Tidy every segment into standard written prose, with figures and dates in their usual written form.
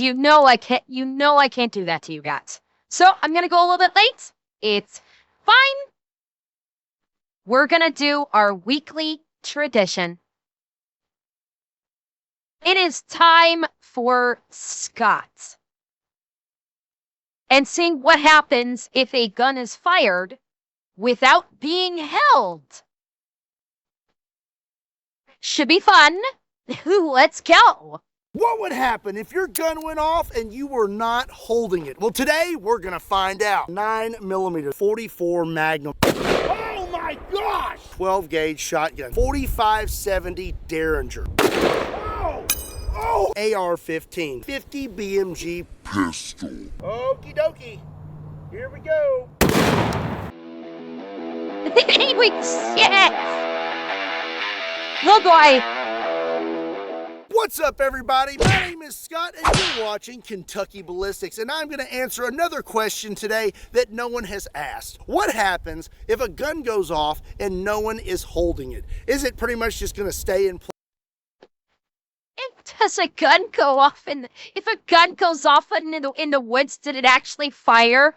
You know I can't do that to you guys. So I'm gonna go a little bit late. It's fine. We're gonna do our weekly tradition. It is time for Scott. And seeing what happens if a gun is fired without being held. Should be fun. Let's go. What would happen if your gun went off and you were not holding it? Well, today we're gonna find out. 9mm 44 Magnum. Oh my gosh! 12 gauge shotgun. 4570 Derringer. Oh! AR-15. 50 BMG pistol. Okie dokie. Here we go. Yes! Oh boy. What's up, everybody? My name is Scott, and you're watching Kentucky Ballistics, and I'm going to answer another question today that no one has asked. What happens if a gun goes off and no one is holding it? Is it pretty much just going to stay in place? Does a gun go off if a gun goes off in the woods, did it actually fire?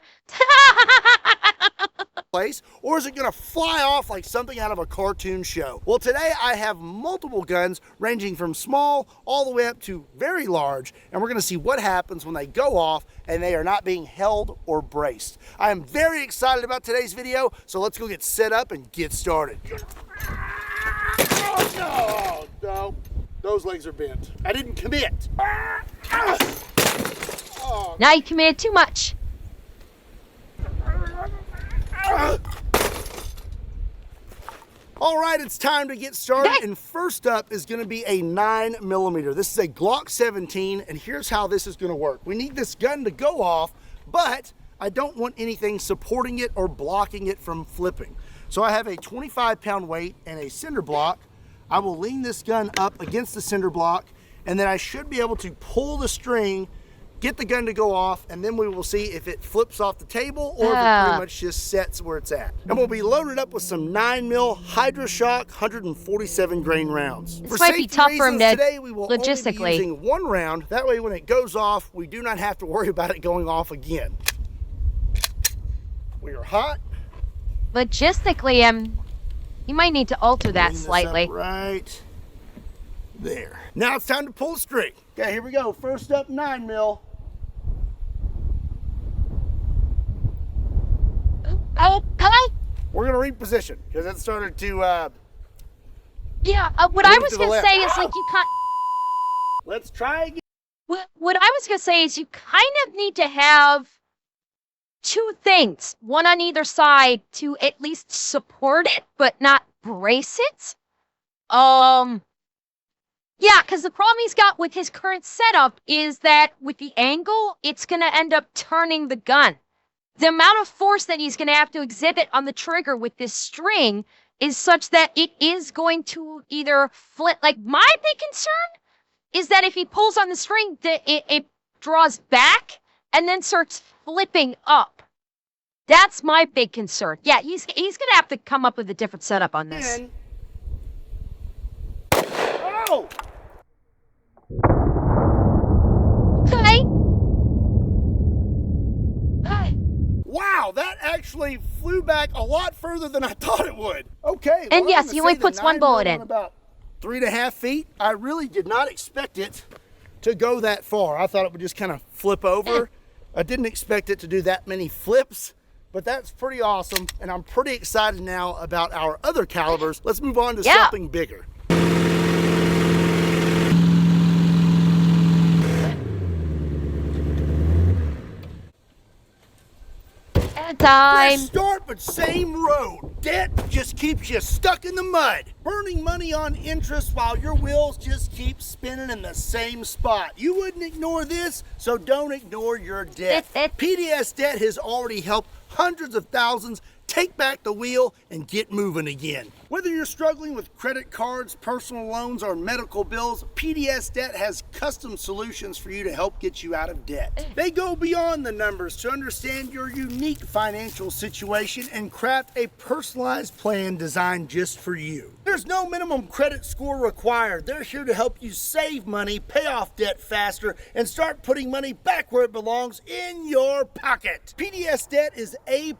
Or is it going to fly off like something out of a cartoon show? Well, today I have multiple guns ranging from small all the way up to very large, and we're going to see what happens when they go off and they are not being held or braced. I am very excited about today's video, so let's go get set up and get started. Oh, no. Those legs are bent. I didn't commit. Oh. Now you committed too much. All right, it's time to get started. And first up is going to be a 9mm. This is a Glock 17, and here's how this is going to work. We need this gun to go off, but I don't want anything supporting it or blocking it from flipping. So I have a 25-pound weight and a cinder block. I will lean this gun up against the cinder block, and then I should be able to pull the string, get the gun to go off, and then we will see if it flips off the table or if it pretty much just sets where it's at. And we'll be loaded up with some 9mm Hydroshock 147 grain rounds. This might be tough for him to today we will logistically. only be using one round. That way when it goes off, we do not have to worry about it going off again. We are hot. Logistically, you might need to alter that slightly. Right there. Now it's time to pull the string. Okay, here we go. First up, 9mm. Okay. We're gonna reposition because it started to. Yeah. What I was gonna say is like you can't. Let's try again. What I was gonna say is you kind of need to have two things, one on either side, to at least support it, but not brace it. Yeah, because the problem he's got with his current setup is that with the angle, it's going to end up turning the gun. The amount of force that he's going to have to exhibit on the trigger with this string is such that it is going to either flip. Like, my big concern is that if he pulls on the string, it draws back and then starts flipping up. That's my big concern. Yeah, he's going to have to come up with a different setup on this. Oh! Okay. Wow, that actually flew back a lot further than I thought it would. Okay. And yes, he only puts one bullet in. About 3.5 feet. I really did not expect it to go that far. I thought it would just kind of flip over. I didn't expect it to do that many flips, but that's pretty awesome. And I'm pretty excited now about our other calibers. Let's move on to something bigger. Time. Fresh start, but same road. Debt just keeps you stuck in the mud. Burning money on interest while your wheels just keep spinning in the same spot. You wouldn't ignore this, so don't ignore your debt. PDS Debt has already helped hundreds of thousands take back the wheel and get moving again. Whether you're struggling with credit cards, personal loans, or medical bills, PDS Debt has custom solutions for you to help get you out of debt. They go beyond the numbers to understand your unique financial situation and craft a personalized plan designed just for you. Their There's no minimum credit score required. They're here to help you save money, pay off debt faster, and start putting money back where it belongs, in your pocket. PDS Debt is A+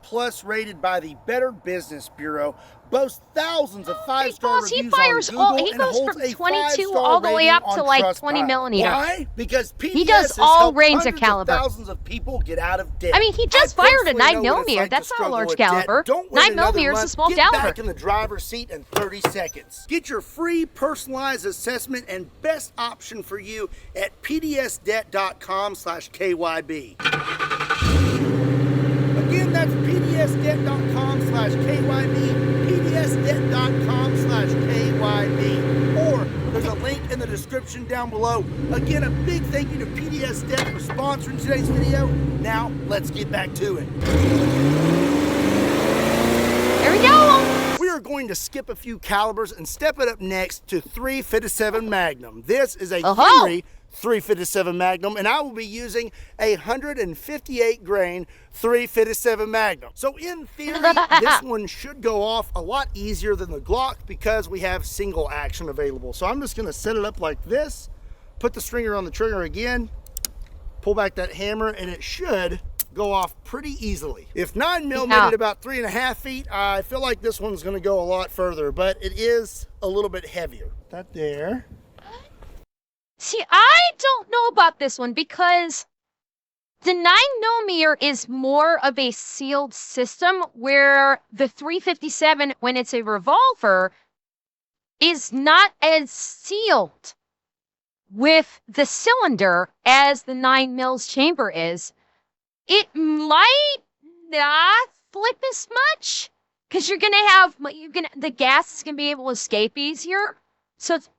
rated by the Better Business Bureau, boasts thousands of 5-star reviews he fires on Google, all, he and goes holds from a 22 5-star all the way rating up on to like 20 Trustpilot. millimeter. Why? Because PDS He does has all helped range of hundreds caliber. thousands of people get out of debt. I mean, he just fired a personally 9 know what it's millimeter. like to That's not a struggle large with debt. caliber. Don't wait 9 another millimeter is a month. small Get caliber. back in the driver's seat in 30 seconds. Get your free personalized assessment and best option for you at pdsdebt.com/KYB. Again, that's pdsdebt.com/KYB, pdsdebt.com/KYB, or there's a link in the description down below. Again, a big thank you to PDS Debt for sponsoring today's video. Now, let's get back to it. Here we go. We are going to skip a few calibers and step it up next to 357 Magnum. This is a Henry 357 Magnum, and I will be using a 158 grain 357 Magnum. So in theory, this one should go off a lot easier than the Glock because we have single action available. So I'm just gonna set it up like this, put the stringer on the trigger again, pull back that hammer, and it should go off pretty easily. If 9mm at about 3.5 feet, I feel like this one's gonna go a lot further, but it is a little bit heavier. That there. See, I don't know about this one because the 9mm is more of a sealed system, where the 357, when it's a revolver, is not as sealed with the cylinder as the 9mm chamber is. It might not flip as much because the gas is gonna be able to escape easier. So it's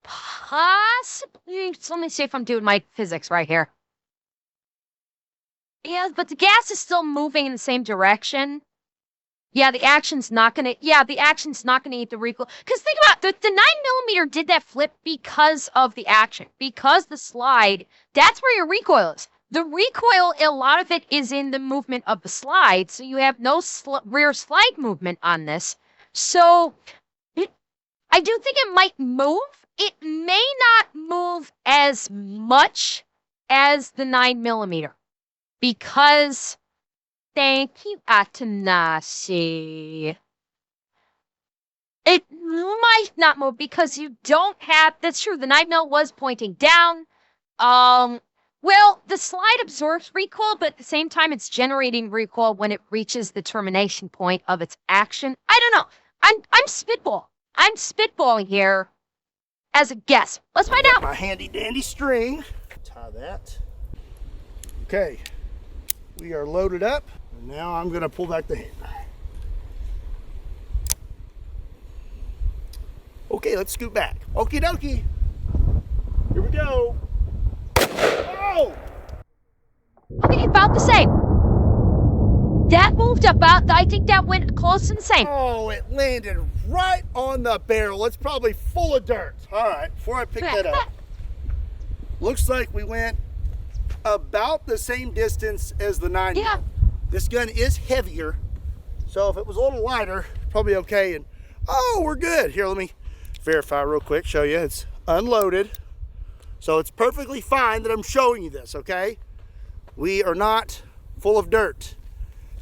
possibly, so let me see if I'm doing my physics right here. Yeah, but the gas is still moving in the same direction. Yeah, the action's not gonna eat the recoil. Because think about it, the 9mm did that flip because of the action. Because the slide, that's where your recoil is. The recoil, a lot of it is in the movement of the slide, so you have no rear slide movement on this. So, I do think it might move. It may not move as much as the 9mm. Because, thank you, Atanasi. It might not move because you don't have, that's true, the 9mm was pointing down. Well, the slide absorbs recoil, but at the same time, it's generating recoil when it reaches the termination point of its action. I don't know. I'm spitballing here as a guess. Let's find out. My handy dandy string. Tie that. Okay. We are loaded up. And now I'm going to pull back the hammer. Okay, let's scoot back. Okie dokie. Here we go. Oh! Okay, about the same. That moved about, I think that went close to the same. Oh, it landed right on the barrel. It's probably full of dirt. All right, before I pick that up, looks like we went about the same distance as the 9mm. Yeah. This gun is heavier, so if it was a little lighter, probably okay. And oh, we're good. Here, let me verify real quick, show you. It's unloaded. So it's perfectly fine that I'm showing you this, okay? We are not full of dirt.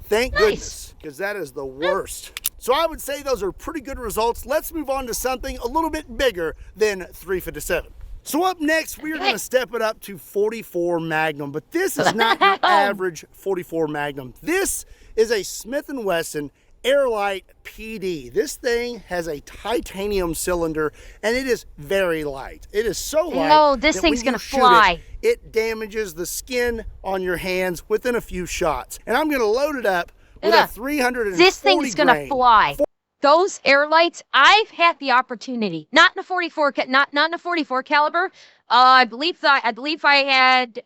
Thank goodness, because that is the worst. So I would say those are pretty good results. Let's move on to something a little bit bigger than 357. So up next, we are going to step it up to 44 Magnum, but this is not your average 44 Magnum. This is a Smith & Wesson Airlight PD. This thing has a titanium cylinder and it is very light. It is so light. No, this thing's gonna fly. It damages the skin on your hands within a few shots. And I'm gonna load it up with a 340 This thing's gonna fly. Those Airlights, I've had the opportunity, not in a 44, not in a 44 caliber. I believe I had,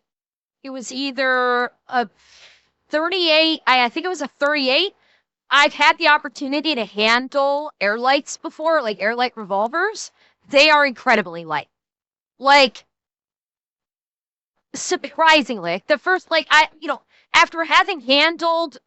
it was either a 38. I think it was a 38. I've had the opportunity to handle Airlights before, like Airlight revolvers. They are incredibly light. Like, surprisingly, the first, after having handled,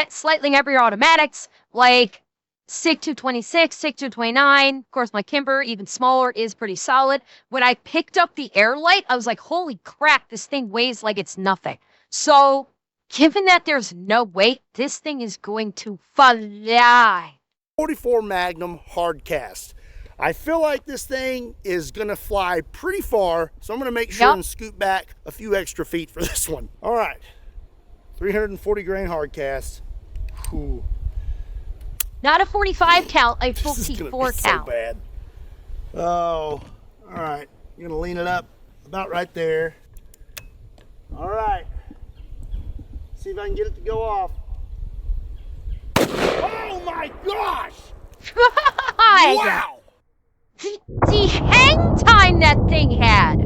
slightly heavier automatics, like SIG 226, SIG 229. Of course, my Kimber, even smaller, is pretty solid. When I picked up the Airlight, I was like, holy crap, this thing weighs like it's nothing. So, given that there's no weight, this thing is going to fly. 44 Magnum hard cast. I feel like this thing is gonna fly pretty far, so I'm gonna make sure and scoot back a few extra feet for this one. All right, 340 grain hard cast. Whew. Not a 45 cal, a 54 cal. So bad. Oh, all right. You're gonna lean it up about right there. All right. See if I can get it to go off. Oh my gosh! Wow! The hang time that thing had.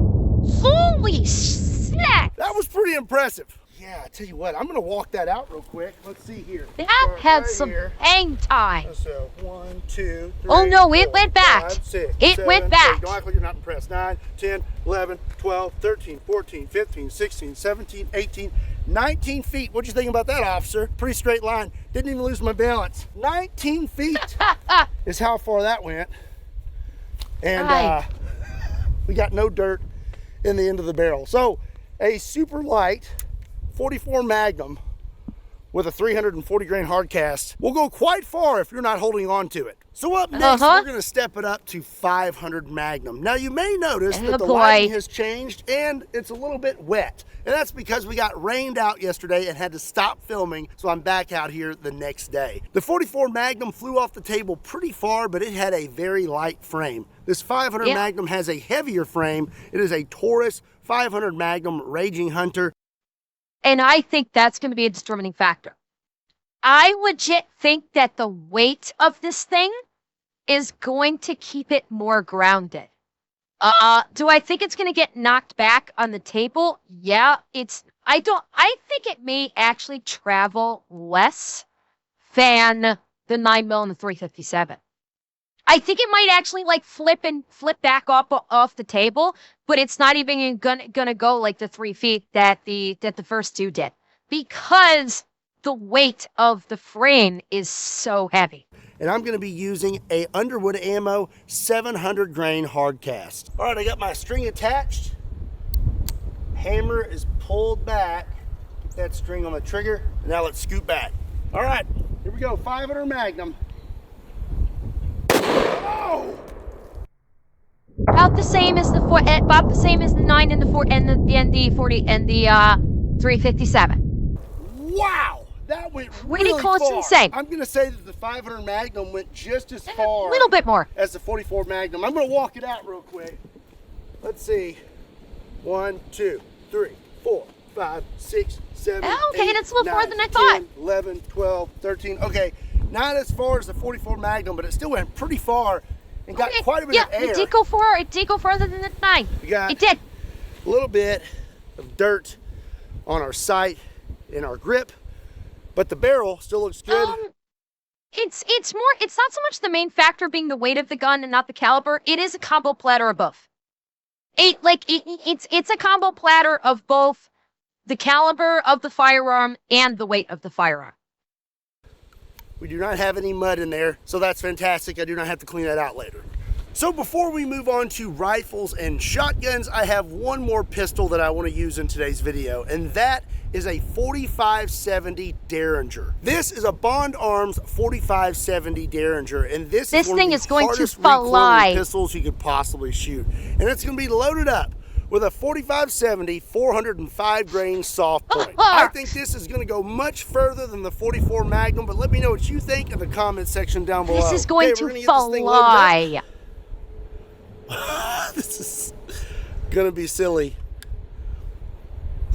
Holy snap! That was pretty impressive. Yeah, I tell you what, I'm gonna walk that out real quick. Let's see here. That had right some hang time. So 1, 2, 3. Oh no, 4, it went back. 5, 6, it 7, went back. 8. Don't act like you're not impressed. 9, 10, 11, 12, 13, 14, 15, 16, 17, 18, 19 feet. What'd you think about that, officer? Pretty straight line. Didn't even lose my balance. 19 feet is how far that went. And we got no dirt in the end of the barrel. So a super light 44 Magnum with a 340 grain hard cast will go quite far if you're not holding on to it. So up next, we're going to step it up to 500 Magnum. Now you may notice that the lighting has changed and it's a little bit wet. And that's because we got rained out yesterday and had to stop filming, so I'm back out here the next day. The 44 Magnum flew off the table pretty far, but it had a very light frame. This 500 Magnum has a heavier frame. It is a Taurus 500 Magnum Raging Hunter. And I think that's going to be a determining factor. I legit think that the weight of this thing is going to keep it more grounded. Do I think it's going to get knocked back on the table? Yeah, I think it may actually travel less than the 9mm and the 357. I think it might actually like flip back off the table, but it's not even gonna go like the 3 feet that the first two did, because the weight of the frame is so heavy. And I'm gonna be using a Underwood Ammo 700 grain hard cast. All right, I got my string attached. Hammer is pulled back. Get that string on the trigger. And now let's scoot back. All right, here we go. 500 Magnum. Oh! About the same as the 9 and the 4 and the 40 and the 357. Wow! That went pretty really close far. to the same. I'm going to say that the 500 Magnum went just as far. A little bit more. As the 44 Magnum. I'm going to walk it out real quick. Let's see. 1, 2, 3, 4, 5, 6, 7, okay, 8, that's a little 9, farther than I 10, thought. 11, 12, 13. Okay, not as far as the 44 Magnum, but it still went pretty far and got quite a bit of air. Yeah, it did go farther than the 9. It did. A little bit of dirt on our sight and our grip, but the barrel still looks good. It's not so much the main factor being the weight of the gun and not the caliber. It is a combo platter of both. It's a combo platter of both the caliber of the firearm and the weight of the firearm. We do not have any mud in there, so that's fantastic. I do not have to clean that out later. So before we move on to rifles and shotguns, I have one more pistol that I want to use in today's video, and that is a 4570 Derringer. This is a Bond Arms 4570 Derringer, and this is one of the hardest recoiling pistols you could possibly shoot. And it's going to be loaded up with a 4570 405 grain soft point. I think this is going to go much further than the 44 Magnum, but let me know what you think in the comment section down below. This is going to fly. This is gonna be silly.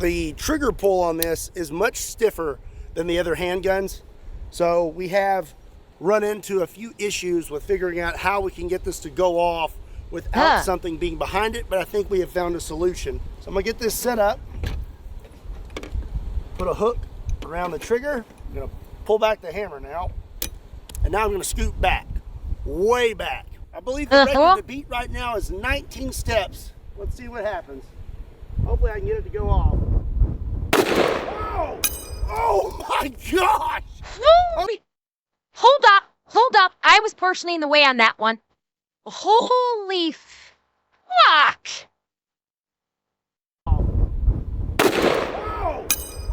The trigger pull on this is much stiffer than the other handguns, so we have run into a few issues with figuring out how we can get this to go off without something being behind it, but I think we have found a solution. So I'm gonna get this set up, put a hook around the trigger. I'm gonna pull back the hammer now, and now I'm gonna scoot back, way back. I believe the record to beat right now is 19 steps. Let's see what happens. Hopefully I can get it to go off. Oh! Oh my gosh! Hold up. I was partially in the way on that one. Holy fuck!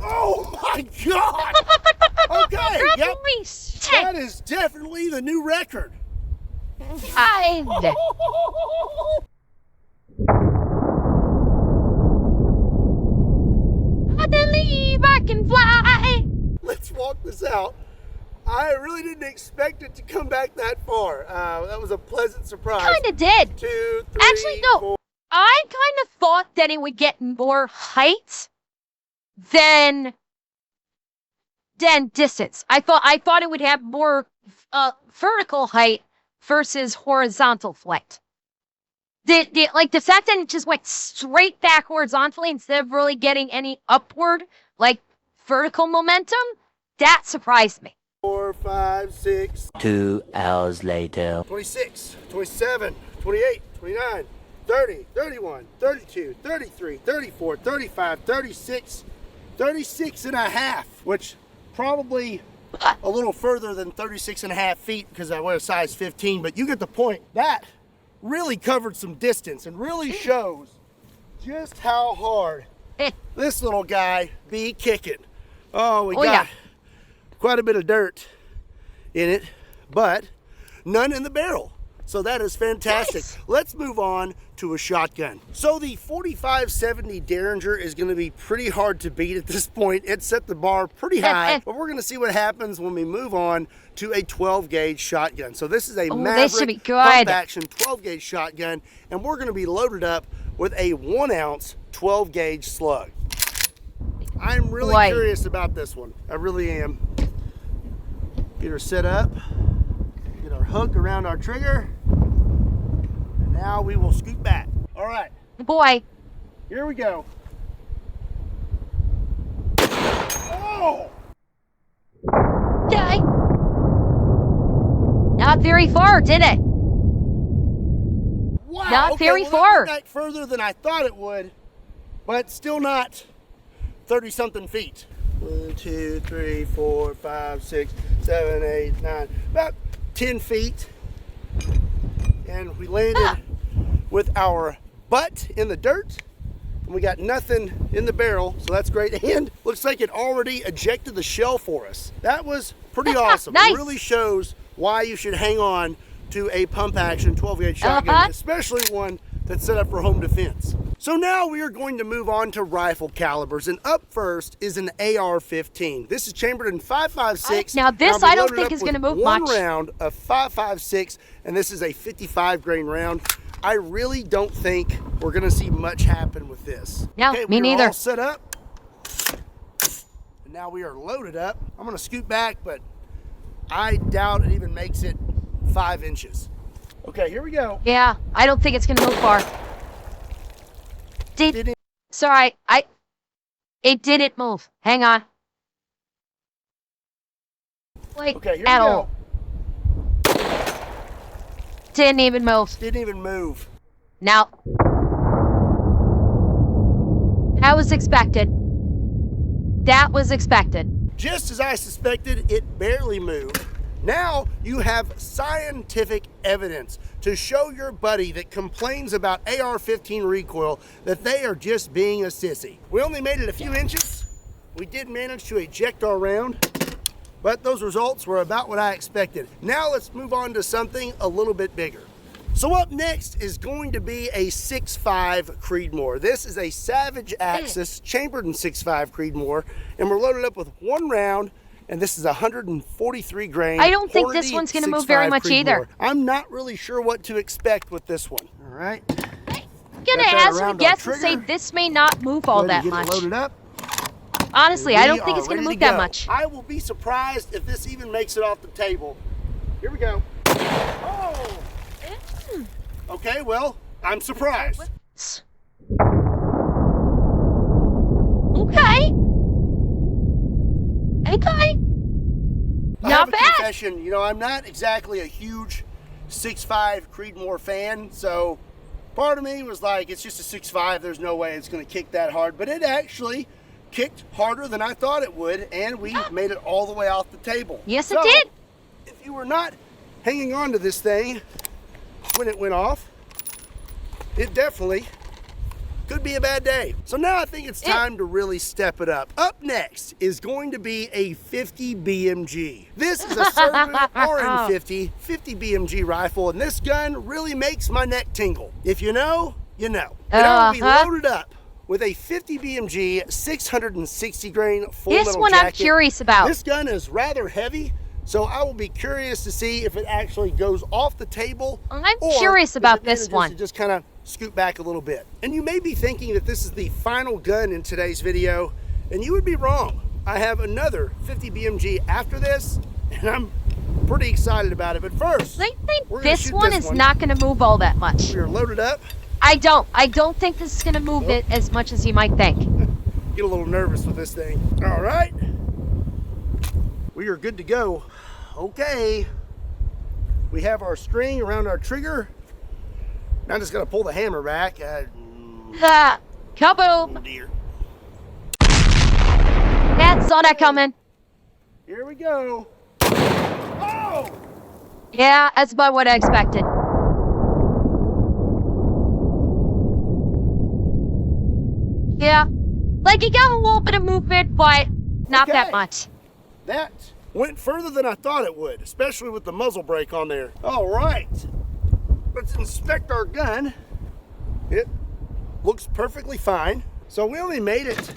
Oh my God! Okay, yep. Holy shit! That is definitely the new record. I believe I can fly. Let's walk this out. I really didn't expect it to come back that far. That was a pleasant surprise. Kinda did. 2, 3, Actually, no. 4. I kind of thought that it would get more height than distance. I thought it would have more vertical height versus horizontal flight. The fact that it just went straight back horizontally instead of really getting any upward, like vertical momentum, that surprised me. 4, 5, 6. 2 hours later. 26, 27, 28, 29, 30, 31, 32, 33, 34, 35, 36, 36 and a half, which probably a little further than 36 and a half feet because I wear a size 15, but you get the point. That really covered some distance and really shows just how hard this little guy be kicking. Oh, we got quite a bit of dirt in it, but none in the barrel. So that is fantastic. Nice. Let's move on to a shotgun. So the 45-70 Derringer is going to be pretty hard to beat at this point. It set the bar pretty high, but we're going to see what happens when we move on to a 12-gauge shotgun. So this is a Maverick pump-action 12-gauge shotgun, and we're going to be loaded up with a 1-ounce 12-gauge slug. I'm really curious about this one. I really am. Get her set up, get our hook around our trigger, and now we will scoot back. All right. Boy. Here we go. Oh! Okay. Not very far, did it? Wow. Not very far. That went back further than I thought it would, but still not 30-something feet. 1, 2, 3, 4, 5, 6, 7, 8, 9, about 10 feet. And we landed with our butt in the dirt, and we got nothing in the barrel, so that's great. And looks like it already ejected the shell for us. That was pretty awesome. Nice. It really shows why you should hang on to a pump action 12-gauge shotgun, especially one that's set up for home defense. So now we are going to move on to rifle calibers, and up first is an AR-15. This is chambered in 5.56. Now this I don't think is going to move much. One round of 5.56, and this is a 55 grain round. I really don't think we're going to see much happen with this. No, okay, me neither. All set up, and now we are loaded up. I'm going to scoot back, but I doubt it even makes it 5 inches. Okay, here we go. Yeah, I don't think it's going to move far. Sorry, it didn't move. Hang on. Like, okay, here at we go. all. Didn't even move. Didn't even move. Now, that was expected. That was expected. Just as I suspected, it barely moved. Now you have scientific evidence to show your buddy that complains about AR-15 recoil that they are just being a sissy. We only made it a few inches. We did manage to eject our round, but those results were about what I expected. Now let's move on to something a little bit bigger. So up next is going to be a 6.5 Creedmoor. This is a Savage Axis chambered in 6.5 Creedmoor, and we're loaded up with 1 round, and this is 143 grain. I don't think this one's going to move very much either. I'm not really sure what to expect with this one. All right. I'm going to hazard a guess and say this may not move all that much. Loaded up. Honestly, I don't think it's going to move that much. I will be surprised if this even makes it off the table. Here we go. Oh! Okay, well, I'm surprised. Okay. Okay. Not bad. Confession, you know, I'm not exactly a huge 6.5 Creedmoor fan, so part of me was like, it's just a 6.5, there's no way it's going to kick that hard, but it actually kicked harder than I thought it would, and we made it all the way off the table. Yes, it did. If you were not hanging on to this thing when it went off, it definitely could be a bad day. So now I think it's time to really step it up. Up next is going to be a 50 BMG. This is a Serbu RN50 50 BMG rifle, and this gun really makes my neck tingle. If you know, you know. And I will be loaded up with a 50 BMG 660 grain full metal jacket. This one I'm curious about. This gun is rather heavy, so I will be curious to see if it actually goes off the table. I'm curious about this one. To just kind of scoot back a little bit. And you may be thinking that this is the final gun in today's video, and you would be wrong. I have another 50 BMG after this, and I'm pretty excited about it. But first, I think this one is not going to move all that much. We're loaded up. I don't think this is going to move it as much as you might think. Get a little nervous with this thing. All right. We are good to go. Okay. We have our string around our trigger. Now I'm just gonna pull the hammer back. Kaboom! Oh dear. That saw that coming. Here we go. Oh! Yeah, that's about what I expected. Yeah, like you got a little bit of movement, but not that much. That went further than I thought it would, especially with the muzzle brake on there. All right. Let's inspect our gun. It looks perfectly fine. So we only made it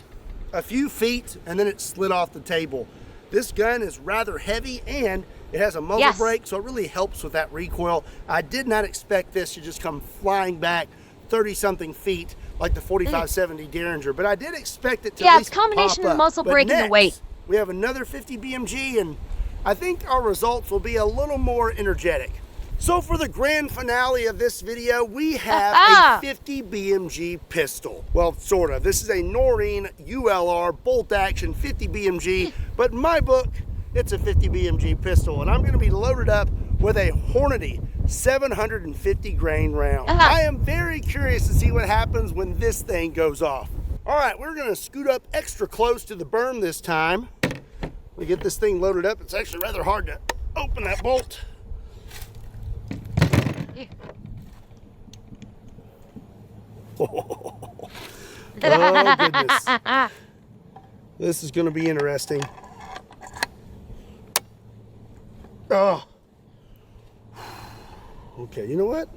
a few feet and then it slid off the table. This gun is rather heavy and it has a muzzle brake, so it really helps with that recoil. I did not expect this to just come flying back 30-something feet like the 4570 Derringer, but I did expect it to at least it's a combination of the muzzle But brake and the weight. We have another 50 BMG, and I think our results will be a little more energetic. So for the grand finale of this video, we have a 50 BMG pistol. Well, sort of. This is a Noreen ULR bolt action 50 BMG, but in my book, it's a 50 BMG pistol, and I'm gonna be loaded up with a Hornady 750 grain round. I am very curious to see what happens when this thing goes off. All right, we're gonna scoot up extra close to the berm this time. We get this thing loaded up. It's actually rather hard to open that bolt. Oh goodness. This is gonna be interesting. Oh. Okay, you know what?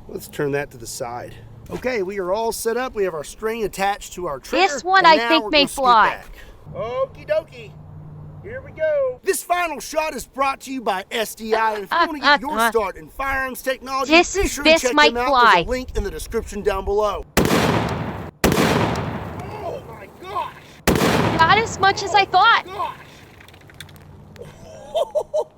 Let's turn that to the side. Okay, we are all set up. We have our string attached to our trigger. This one I think may fly. Okie dokie. Here we go. This final shot is brought to you by SDI. If you want to get your start in firearms technology, be sure to check them out. There's a link in the description down below. Oh my gosh. Not as much as I thought. Oh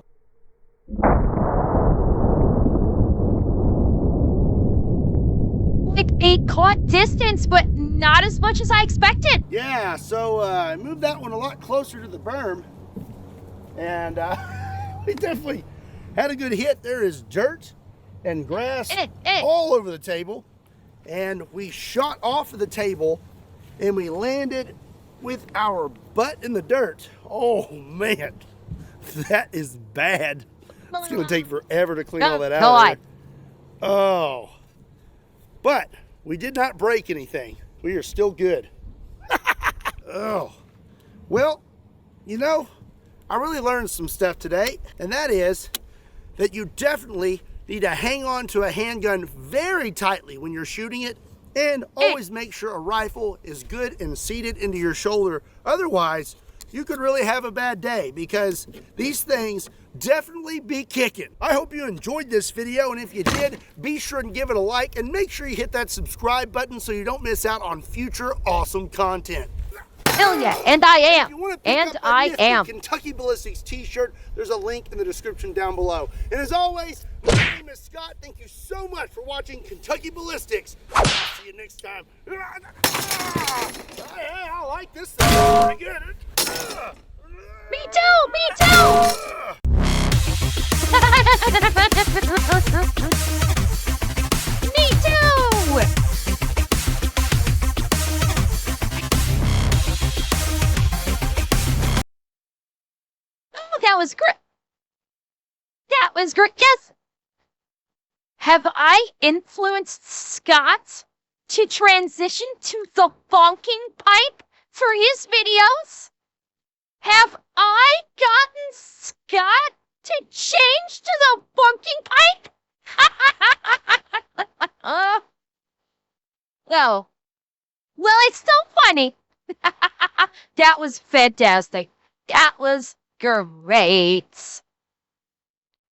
Like it caught distance, but not as much as I expected. Yeah, so I moved that one a lot closer to the berm, and we definitely had a good hit. There is dirt and grass all over the table, and we shot off of the table, and we landed with our butt in the dirt. Oh man, that is bad. It's gonna take forever to clean all that out of there. Oh. But we did not break anything. We are still good. Oh. Well, you know, I really learned some stuff today, and that is that you definitely need to hang on to a handgun very tightly when you're shooting it, and always make sure a rifle is good and seated into your shoulder. Otherwise, you could really have a bad day, because these things definitely be kicking. I hope you enjoyed this video, and if you did, be sure and give it a like, and make sure you hit that subscribe button so you don't miss out on future awesome content. Hell yeah, and I am. And I am. Kentucky Ballistics t-shirt, there's a link in the description down below. And as always, my name is Scott. Thank you so much for watching Kentucky Ballistics. I'll see you next time. Hey, I like this thing. Pretty good. Me too, me too. Me too. Oh, that was great. That was great. Yes. Have I influenced Scott to transition to the bonking pipe for his videos? Have I gotten Scott to change to the bonking pipe? Oh. Well, it's still funny. That was fantastic. That was great.